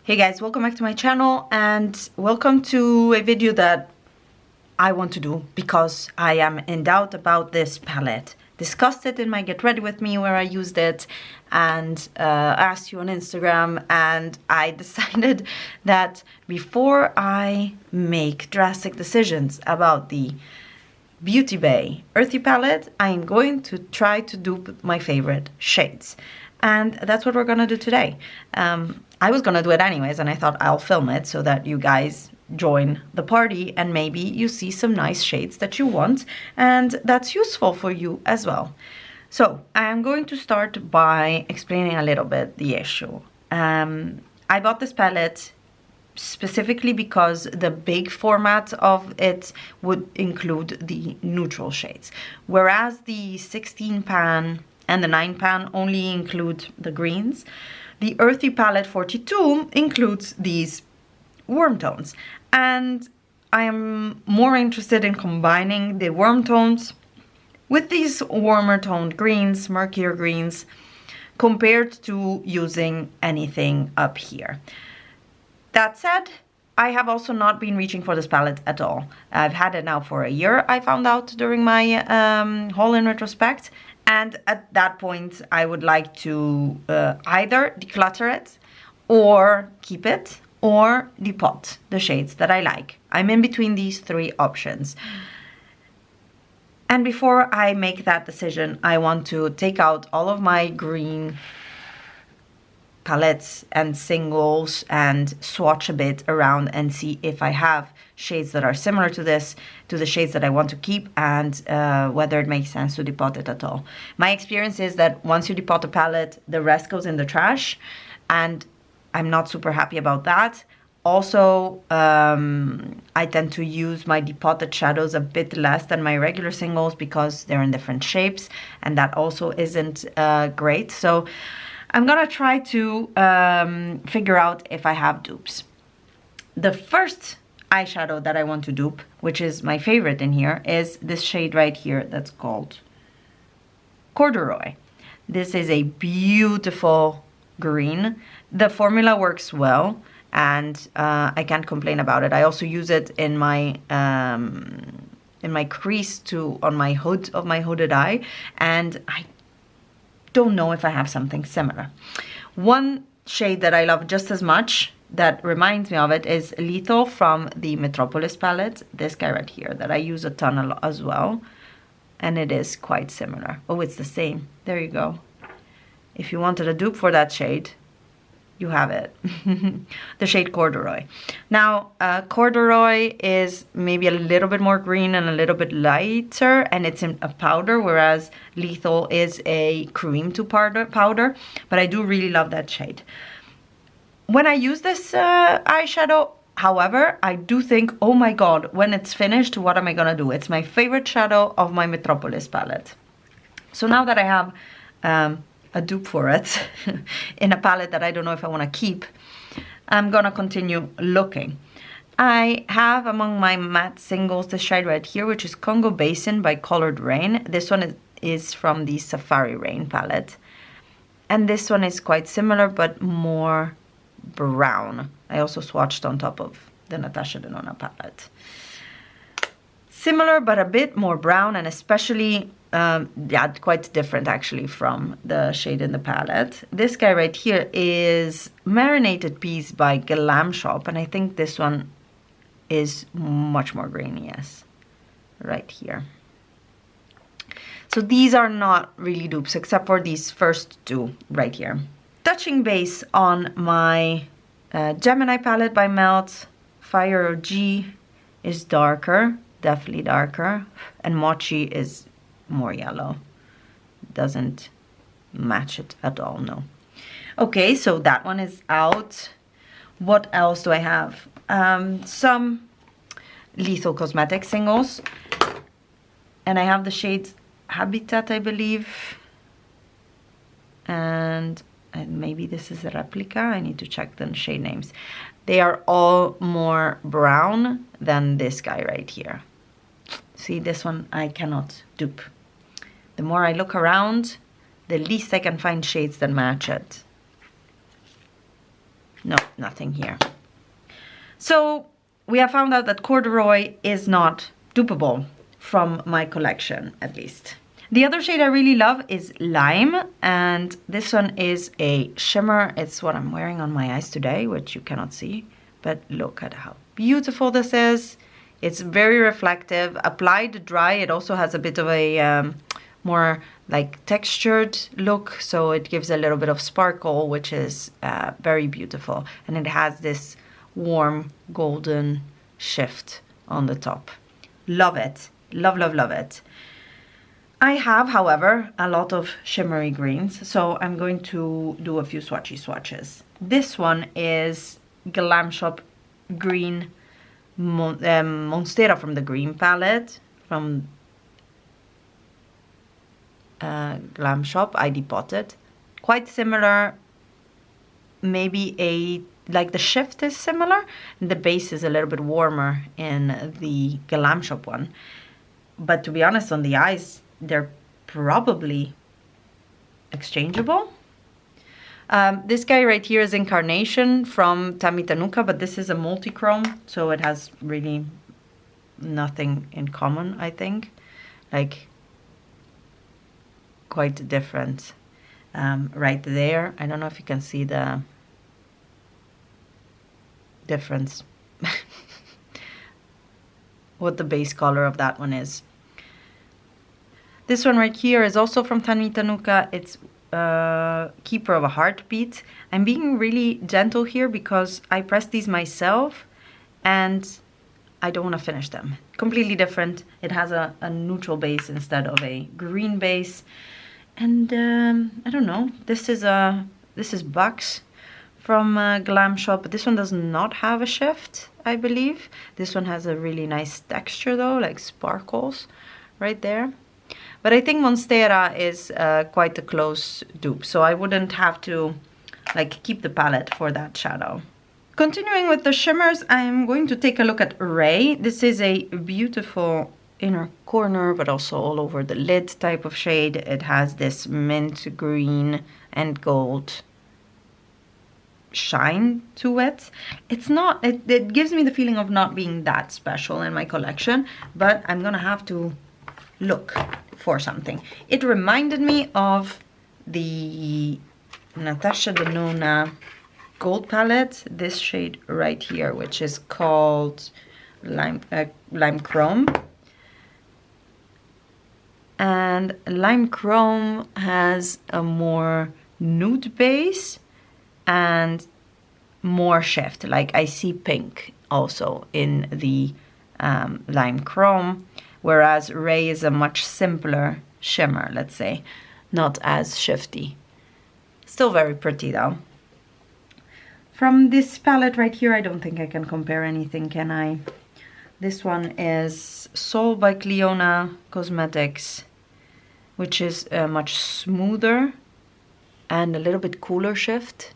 Hey guys, welcome back to my channel and welcome to a video that I want to do because I am in doubt about this palette. Discussed it in my Get Ready With Me where I used it and asked you on Instagram, and I decided that before I make drastic decisions about the BeautyBay Earthy palette, I'm going to try to dupe my favorite shades. And that's what we're gonna do today. I was gonna do it anyways, and I thought I'll film it so that you guys join the party and maybe you see some nice shades that you want and that's useful for you as well. So I'm going to start by explaining a little bit the issue. I bought this palette specifically because the big format of it would include the neutral shades, whereas the 16 pan and the 9 pan only include the greens. The Earthy palette 42 includes these warm tones, and I am more interested in combining the warm tones with these warmer toned greens, murkier greens, compared to using anything up here. That said, I have also not been reaching for this palette at all. I've had it now for a year, I found out during my haul in retrospect, and at that point I would like to either declutter it or keep it or depot the shades that I like. I'm in between these three options. And before I make that decision, I want to take out all of my green palettes and singles and swatch a bit around and see if I have shades that are similar to this, to the shades that I want to keep, and whether it makes sense to depot it at all. My experience is that once you depot a palette, the rest goes in the trash, and I'm not super happy about that. Also, I tend to use my depotted shadows a bit less than my regular singles because they're in different shapes, and that also isn't great. So I'm gonna try to figure out if I have dupes. The first eyeshadow that I want to dupe, which is my favorite in here, is this shade right here that's called Corduroy. This is a beautiful green. The formula works well, and I can't complain about it. I also use it in my crease on my hood of my hooded eye, and I don't know if I have something similar. One shade that I love just as much that reminds me of it is Lethal from the Metropolis palette, this guy right here that I use a ton as well, and it is quite similar. Oh, it's the same. There you go. If you wanted a dupe for that shade, you have it. The shade Corduroy. Now, Corduroy is maybe a little bit more green and a little bit lighter, and it's in a powder, whereas Lethal is a cream to powder, but I do really love that shade. When I use this eyeshadow, however, I do think, oh my god, when it's finished, what am I gonna do? It's my favorite shadow of my Metropolis palette. So now that I have a dupe for it in a palette that I don't know if I want to keep, I'm gonna continue looking. I have among my matte singles this shade right here, which is Congo Basin by Colored Rain. This one is from the Safari Rain palette, and this one is quite similar but more brown. I also swatched on top of the Natasha Denona palette. Similar but a bit more brown, and especially yeah, quite different actually from the shade in the palette. This guy right here is Marinated Peas by Glam Shop, and I think this one is much more green, yes, right here. So these are not really dupes except for these first two right here. Touching base on my Gemini palette by Melt, Fire OG is darker, definitely darker, and Mochi is more yellow. Doesn't match it at all, no. Okay, so that one is out. What else do I have? Some Lethal Cosmetics singles, and I have the shades Habitat, I believe, and maybe this is a replica. I need to check the shade names. They are all more brown than this guy right here. See, this one I cannot dupe. The more I look around, the least I can find shades that match it. No, nothing here. So we have found out that corduroy is not dupeable from my collection, at least. The other shade I really love is Lime, and this one is a shimmer. It's what I'm wearing on my eyes today, which you cannot see, but look at how beautiful this is. It's very reflective. Applied dry, it also has a bit of a more like textured look, so it gives a little bit of sparkle, which is very beautiful. And it has this warm golden shift on the top. Love it. Love, love, love it. I have, however, a lot of shimmery greens, so I'm going to do a few swatches. This one is Glam Shop Green Monstera from the Green palette from Glam Shop. I depotted. Quite similar, maybe like the shift is similar. The base is a little bit warmer in the Glam Shop one. But to be honest, on the eyes, they're probably exchangeable. This guy right here is Incarnation from Tammy Tanuka, but this is a multi-chrome, so it has really nothing in common, I think. Like, quite different right there. I don't know if you can see the difference. What the base color of that one is. This one right here is also from Tammy Tanuka. It's Keeper of a Heartbeat. I'm being really gentle here because I pressed these myself and I don't want to finish them. Completely different. It has a neutral base instead of a green base. And I don't know. This is Bucks from Glam Shop. But this one does not have a shift, I believe. This one has a really nice texture though, like sparkles right there. But I think Monstera is quite a close dupe, so I wouldn't have to like keep the palette for that shadow. Continuing with the shimmers, I'm going to take a look at Ray. This is a beautiful inner corner, but also all over the lid type of shade. It has this mint green and gold shine to it. It's not, it gives me the feeling of not being that special in my collection, but I'm gonna have to look for something. It reminded me of the Natasha Denona gold palette, this shade right here, which is called Lime Chrome. And Lime Chrome has a more nude base and more shift. Like I see pink also in the Lime Chrome, whereas Ray is a much simpler shimmer, let's say, not as shifty. Still very pretty though. From this palette right here, I don't think I can compare anything, can I? This one is Soul by Cliona Cosmetics, which is a much smoother and a little bit cooler shift.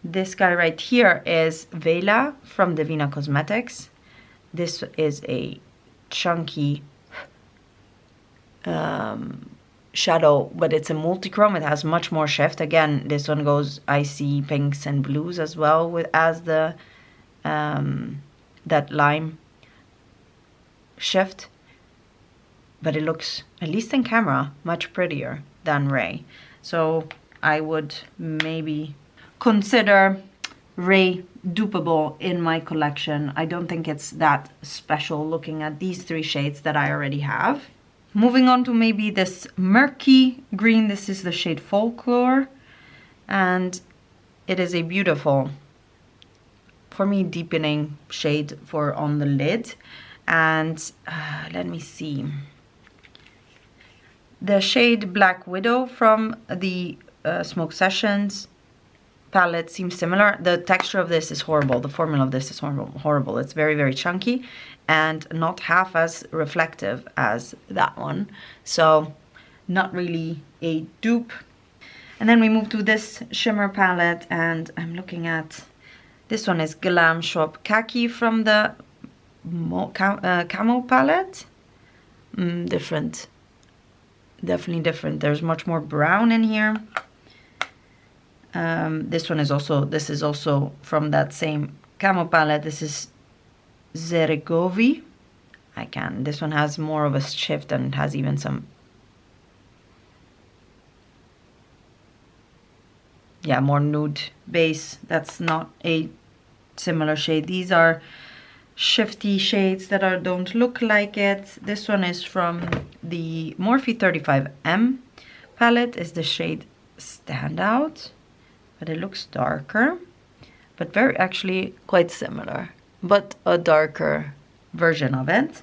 This guy right here is Vela from Divina Cosmetics. This is a chunky shadow, but it's a multi-chrome. It has much more shift. Again, this one goes icy pinks and blues as well with as the that lime shift. But it looks, at least in camera, much prettier than Ray. So I would maybe consider Ray dupeable in my collection. I don't think it's that special looking at these three shades that I already have. Moving on to maybe this murky green. This is the shade Folklore, and it is a beautiful, for me, deepening shade for on the lid. And let me see. The shade Black Widow from the Smoke Sessions palette seems similar. The texture of this is horrible. The formula of this is horrible. It's very, very chunky and not half as reflective as that one. So not really a dupe. And then we move to this shimmer palette, and I'm looking at, this one is Glam Shop Khaki from the Camo palette. Different. Definitely different. There's much more brown in here. This is also from that same camo palette. This is Zeregovi. This one has more of a shift and has even some, yeah, more nude base. That's not a similar shade. These are shifty shades that don't look like it. This one is from the Morphe 35M palette, is the shade Standout, but it looks darker, but actually quite similar, but a darker version of it.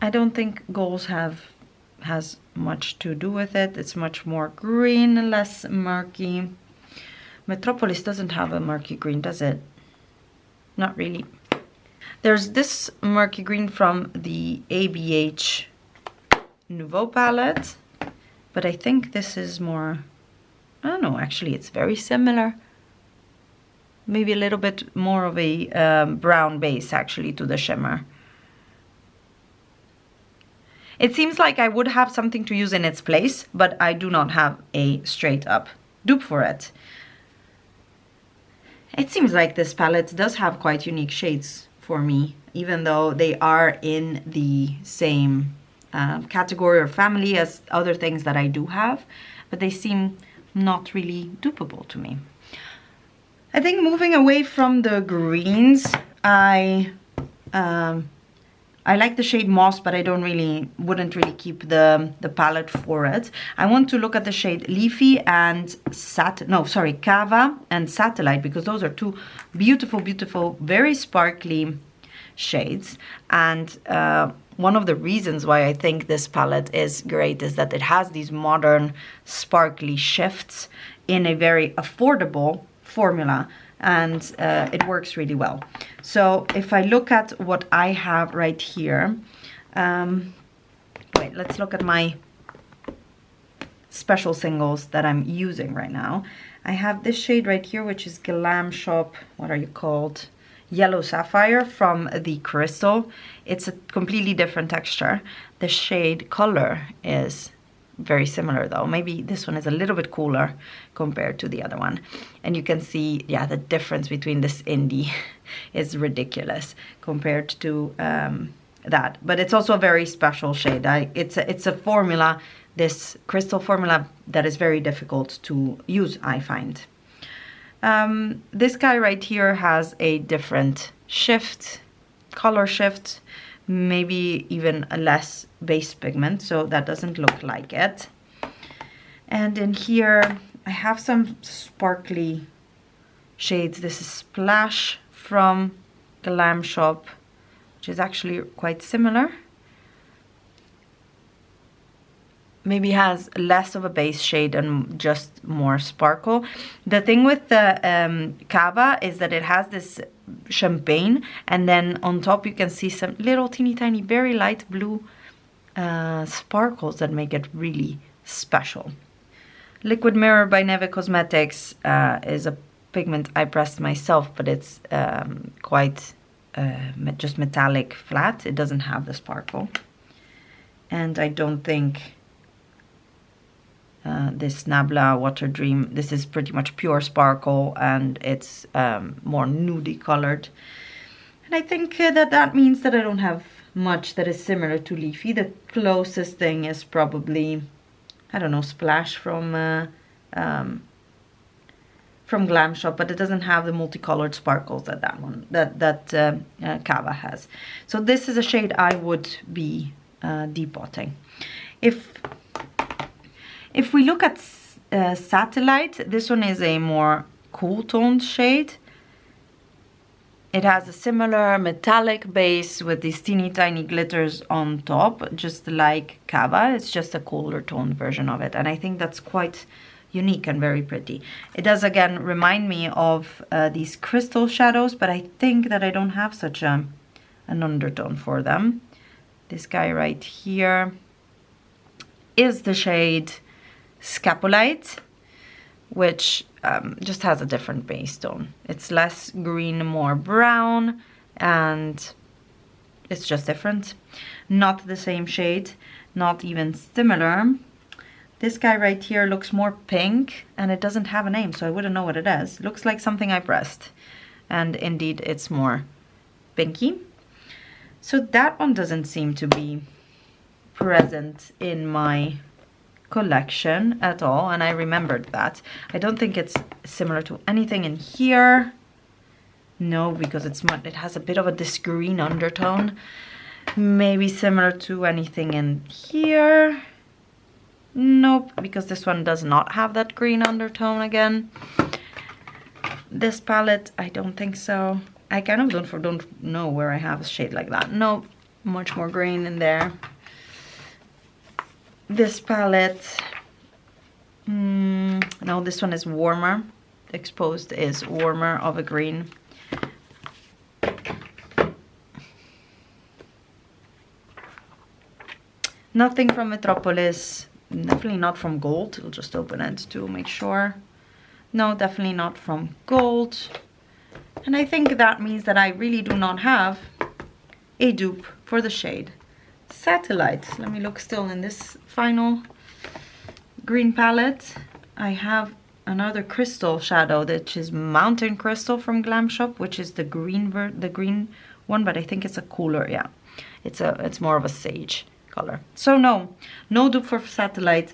I don't think goals has much to do with it. It's much more green, less murky. Metropolis doesn't have a murky green, does it? Not really. There's this murky green from the ABH Nouveau palette, but I think this is more, I don't know, actually it's very similar. Maybe a little bit more of a brown base actually to the shimmer. It seems like I would have something to use in its place, but I do not have a straight up dupe for it. It seems like this palette does have quite unique shades for me, even though they are in the same category or family as other things that I do have, but they seem not really dupeable to me. I think moving away from the greens, I like the shade Moss, but I wouldn't really keep the palette for it. I want to look at the shade Leafy and Cava and Satellite, because those are two beautiful, beautiful, very sparkly shades. And one of the reasons why I think this palette is great is that it has these modern sparkly shifts in a very affordable formula, and it works really well. So if I look at what I have right here, wait, let's look at my special singles that I'm using right now. I have this shade right here, which is Glam Shop, what are you called? Yellow Sapphire from the Crystal. It's a completely different texture. The shade color is very similar though. Maybe this one is a little bit cooler compared to the other one. And you can see, yeah, the difference between this indie is ridiculous compared to that. But it's also a very special shade. It's a formula, this crystal formula, that is very difficult to use, I find. This guy right here has a different shift, color shift, maybe even a less base pigment, so that doesn't look like it. And in here I have some sparkly shades. This is Splash from Glam Shop, which is actually quite similar. Maybe has less of a base shade and just more sparkle. The thing with the Cava is that it has this champagne, and then on top you can see some little teeny tiny very light blue sparkles that make it really special. Liquid Mirror by Neve Cosmetics is a pigment I pressed myself, but it's quite just metallic flat. It doesn't have the sparkle, and I don't think this Nabla Water Dream, this is pretty much pure sparkle, and it's more nudie colored. And I think that means that I don't have much that is similar to Leafy. The closest thing is probably, I don't know, Splash from Glam Shop, but it doesn't have the multicolored sparkles that Cava has. So this is a shade I would be depotting. If we look at Satellite, this one is a more cool toned shade. It has a similar metallic base with these teeny tiny glitters on top, just like Cava. It's just a cooler toned version of it, and I think that's quite unique and very pretty. It does again remind me of these crystal shadows, but I think that I don't have such an undertone for them. This guy right here is the shade Scapolite, which just has a different base tone. It's less green, more brown, and it's just different. Not the same shade, not even similar. This guy right here looks more pink and it doesn't have a name, so I wouldn't know what it is. Looks like something I pressed. And indeed, it's more pinky. So that one doesn't seem to be present in my collection at all, and I remembered that. I don't think it's similar to anything in here. No, because it has a bit of this green undertone. Maybe similar to anything in here. Nope, because this one does not have that green undertone again. This palette, I don't think so. I kind of don't know where I have a shade like that. Nope, much more green in there. This palette, no, this one is warmer. Exposed is warmer of a green. Nothing from Metropolis. Definitely not from Gold. We'll just open it to make sure. No, definitely not from Gold. And I think that means that I really do not have a dupe for the shade Satellite. Let me look still in this final green palette. I have another crystal shadow, which is Mountain Crystal from Glam Shop, which is the green one, but I think it's a cooler, yeah. It's more of a sage color. So no dupe for Satellite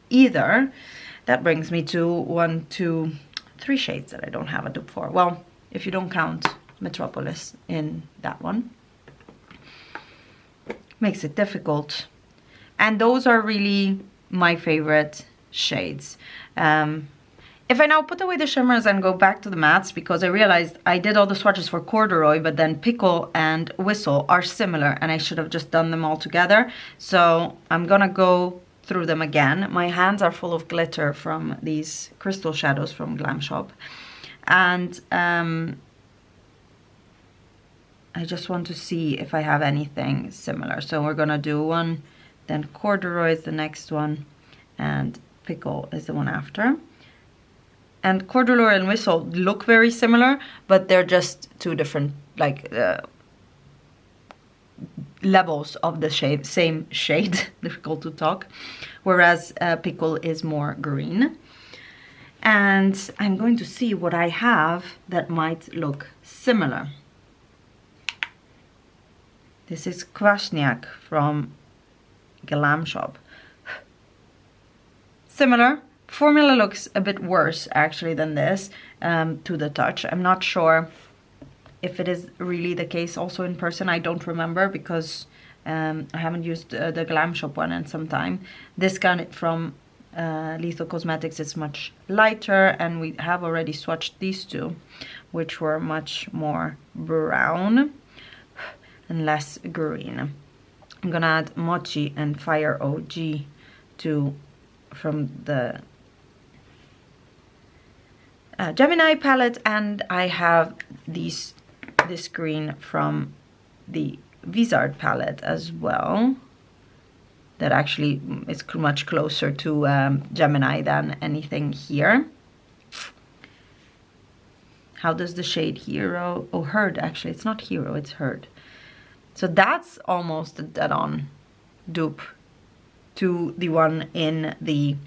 either. That brings me to 1, 2, 3 shades that I don't have a dupe for. Well, if you don't count Metropolis in that one. Makes it difficult. And those are really my favorite shades. If I now put away the shimmers and go back to the mattes, because I realized I did all the swatches for Corduroy, but then Pickle and Whistle are similar and I should have just done them all together. So I'm gonna go through them again. My hands are full of glitter from these crystal shadows from Glam Shop. And I just want to see if I have anything similar. So we're gonna do one, then Corduroy is the next one, and Pickle is the one after. And Corduroy and Whistle look very similar, but they're just two different, like, levels of the shade, same shade, difficult to talk. Whereas Pickle is more green. And I'm going to see what I have that might look similar. This is Kwasniak from Glam Shop. Similar. Formula looks a bit worse actually than this to the touch. I'm not sure if it is really the case also in person. I don't remember because I haven't used the Glam Shop one in some time. This guy from Lethal Cosmetics is much lighter, and we have already swatched these two, which were much more brown and less green. I'm gonna add Mochi and Fire OG from the Gemini palette, and I have this green from the Vizard palette as well. That actually is much closer to Gemini than anything here. How does the shade Hero, oh, Herd, actually, it's not Hero, it's Herd. So that's almost a dead-on dupe to the one in the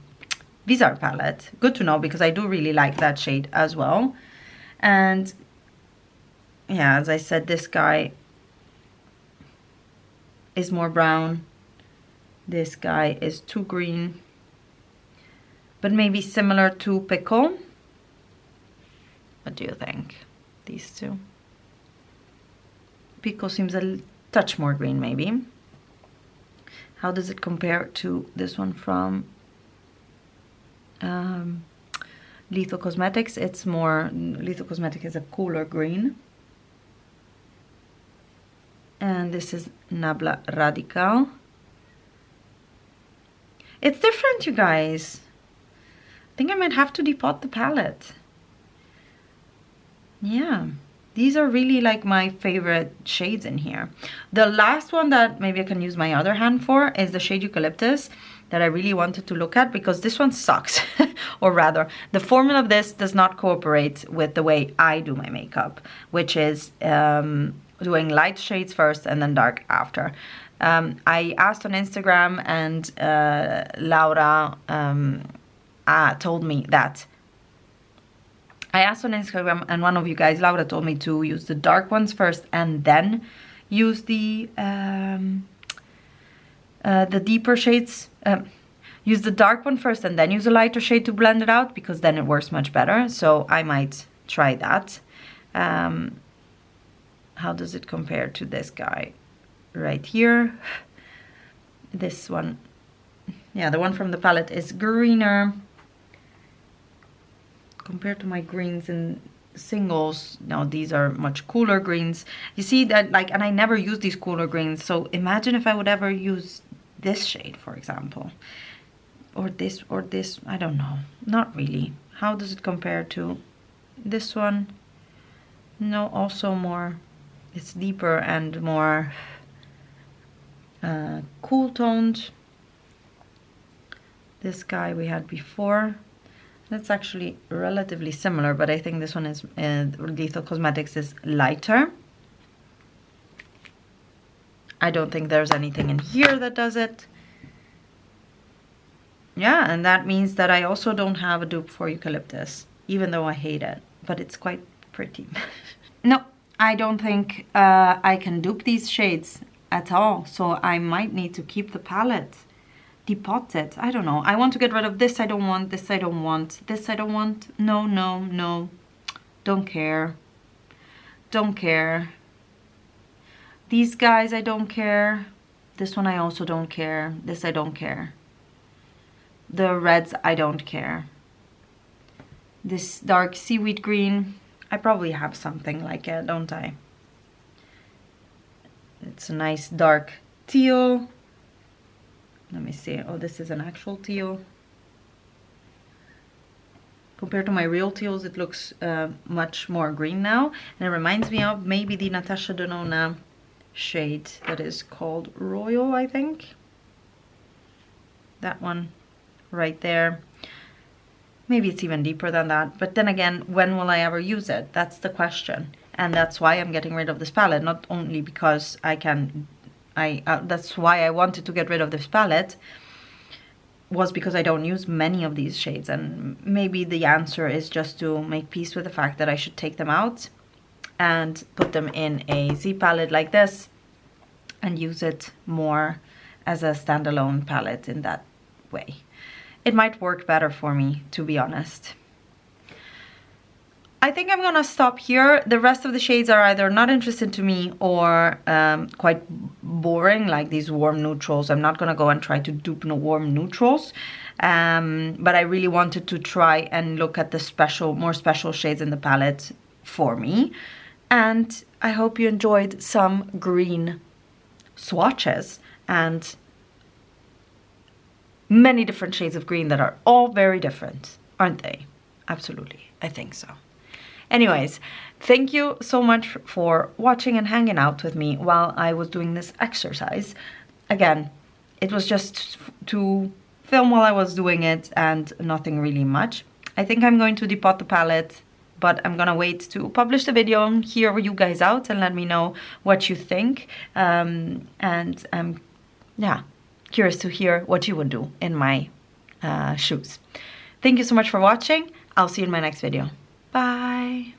Vizard palette. Good to know, because I do really like that shade as well. And yeah, as I said, this guy is more brown. This guy is too green, but maybe similar to Pickle. What do you think? These two. Pickle seems a touch more green, maybe. How does it compare to this one from Lethal Cosmetics? It's more, Lethal Cosmetics is a cooler green. And this is Nabla Radical. It's different, you guys. I think I might have to depot the palette. Yeah, these are really like my favorite shades in here. The last one that maybe I can use my other hand for is the shade Eucalyptus, that I really wanted to look at, because this one sucks. Or rather, the formula of this does not cooperate with the way I do my makeup, which is doing light shades first and then dark after. I asked on Instagram, and Laura told me that. I asked on Instagram, and one of you guys, Laura, told me to use the dark ones first and then use the deeper shades. Use the dark one first and then use a lighter shade to blend it out, because then it works much better. So I might try that. How does it compare to this guy right here? This one, yeah, the one from the palette is greener compared to my greens in singles. Now these are much cooler greens. You see that, like, and I never use these cooler greens. So imagine if I would ever use this shade, for example, or this, I don't know, not really. How does it compare to this one? No, also more, it's deeper and more cool toned. This guy we had before, that's actually relatively similar, but I think this one is Lethal Cosmetics is lighter. I don't think there's anything in here that does it. Yeah, and that means that I also don't have a dupe for Eucalyptus, even though I hate it, but it's quite pretty. No, I don't think I can dupe these shades at all, so I might need to keep the palette, depot it. I don't know. I want to get rid of this. I don't want this. I don't want this. I don't want. No, no, no. Don't care. Don't care. These guys, I don't care. This one I also don't care. This I don't care. The reds, I don't care. This dark seaweed green, I probably have something like it, don't I? It's a nice dark teal. Let me see. Oh, this is an actual teal. Compared to my real teals, it looks much more green now. And it reminds me of maybe the Natasha Denona shade that is called Royal, I think. That one right there. Maybe it's even deeper than that. But then again, when will I ever use it? That's the question. And that's why I'm getting rid of this palette. Not only because I can... that's why I wanted to get rid of this palette, was because I don't use many of these shades. And maybe the answer is just to make peace with the fact that I should take them out and put them in a Z palette like this and use it more as a standalone palette in that way. It might work better for me, to be honest. I think I'm gonna stop here. The rest of the shades are either not interested to me or quite boring, like these warm neutrals. I'm not gonna go and try to dupe no warm neutrals, but I really wanted to try and look at the more special shades in the palette for me. And I hope you enjoyed some green swatches and many different shades of green that are all very different, aren't they? Absolutely, I think so. Anyways, thank you so much for watching and hanging out with me while I was doing this exercise. Again, it was just to film while I was doing it and nothing really much. I think I'm going to depot the palette, but I'm gonna wait to publish the video and hear you guys out and let me know what you think. And yeah, curious to hear what you would do in my shoes. Thank you so much for watching. I'll see you in my next video. Bye.